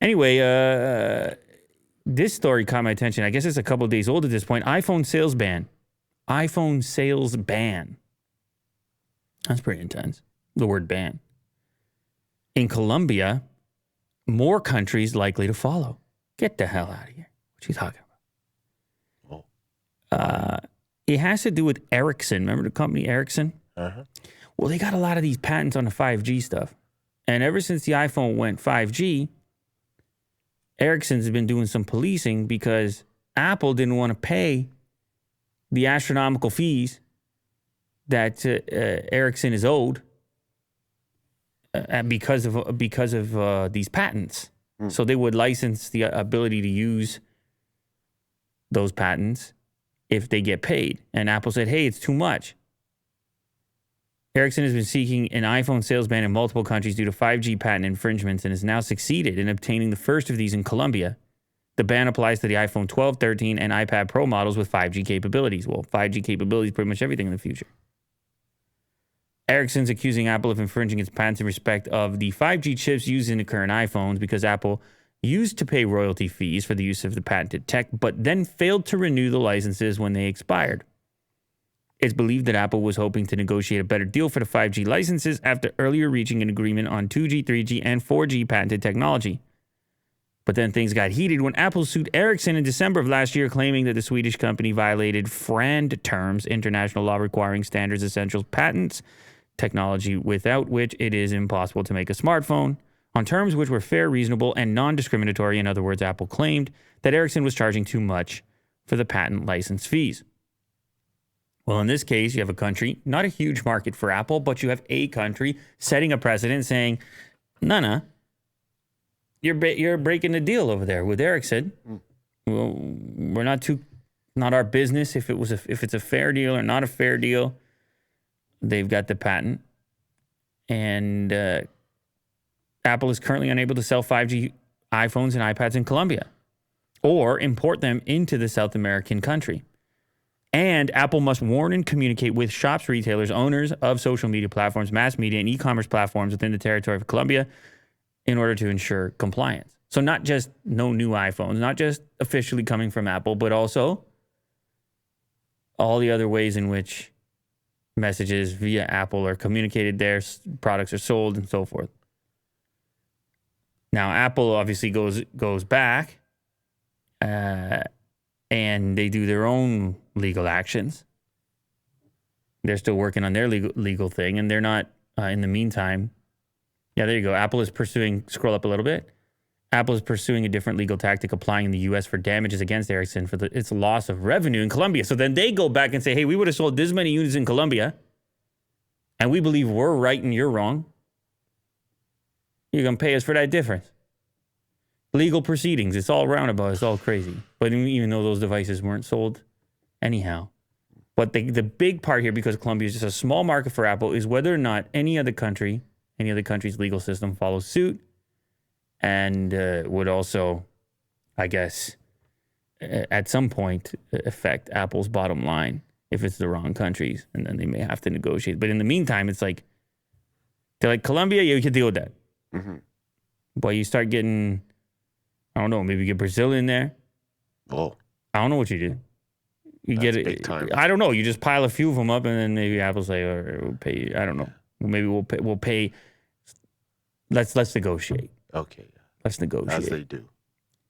Anyway, this story caught my attention. I guess it's a couple of days old at this point. iPhone sales ban. iPhone sales ban. That's pretty intense. The word ban. In Colombia, more countries likely to follow. Get the hell out of here. What are you talking about? It has to do with Ericsson. Remember the company Ericsson? Uh-huh. Well, they got a lot of these patents on the 5G stuff. And ever since the iPhone went 5G, Ericsson's been doing some policing because Apple didn't want to pay the astronomical fees that Ericsson is owed because of these patents. So they would license the ability to use those patents if they get paid. And Apple said, hey, it's too much. Ericsson has been seeking an iPhone sales ban in multiple countries due to 5G patent infringements and has now succeeded in obtaining the first of these in Colombia. The ban applies to the iPhone 12, 13, and iPad Pro models with 5G capabilities. Well, 5G capabilities is pretty much everything in the future. Ericsson's accusing Apple of infringing its patents in respect of the 5G chips used in the current iPhones because Apple used to pay royalty fees for the use of the patented tech, but then failed to renew the licenses when they expired. It's believed that Apple was hoping to negotiate a better deal for the 5G licenses after earlier reaching an agreement on 2G, 3G, and 4G patented technology. But then things got heated when Apple sued Ericsson in December of last year, claiming that the Swedish company violated FRAND terms, international law requiring standards essentials patents, technology without which it is impossible to make a smartphone, on terms which were fair, reasonable, and non-discriminatory. In other words, Apple claimed that Ericsson was charging too much for the patent license fees. Well, in this case, you have a country, not a huge market for Apple, but you have a country setting a precedent saying, no, you're breaking the deal over there with Ericsson. Well, we're not our business if it's a fair deal or not a fair deal. They've got the patent. And Apple is currently unable to sell 5G iPhones and iPads in Colombia or import them into the South American country. And Apple must warn and communicate with shops, retailers, owners of social media platforms, mass media, and e-commerce platforms within the territory of Colombia in order to ensure compliance. So not just no new iPhones, not just officially coming from Apple, but also all the other ways in which messages via Apple are communicated there, products are sold, and so forth. Now, Apple obviously goes back and they do their own legal actions. They're still working on their legal thing, and they're not, in the meantime. Yeah, there you go. Apple is pursuing, scroll up a little bit. Apple is pursuing a different legal tactic applying in the U.S. for damages against Ericsson for its loss of revenue in Colombia. So then they go back and say, hey, we would have sold this many units in Colombia, and we believe we're right and you're wrong. You're going to pay us for that difference. Legal proceedings. It's all roundabout. It's all crazy. But even though those devices weren't sold anyhow. But the big part here, because Colombia is just a small market for Apple, is whether or not any other country's legal system follows suit and would also, I guess, at some point affect Apple's bottom line if it's the wrong countries. And then they may have to negotiate. But in the meantime, it's like, they're like, Colombia, yeah, we can deal with that. Mm-hmm. But you start getting, I don't know, maybe get Brazil in there. Oh. I don't know what you do. You get it. Big time. I don't know. You just pile a few of them up, and then maybe Apple's like, all right, we'll pay. I don't know. Maybe we'll pay. Let's negotiate. Okay. Let's negotiate. As they do.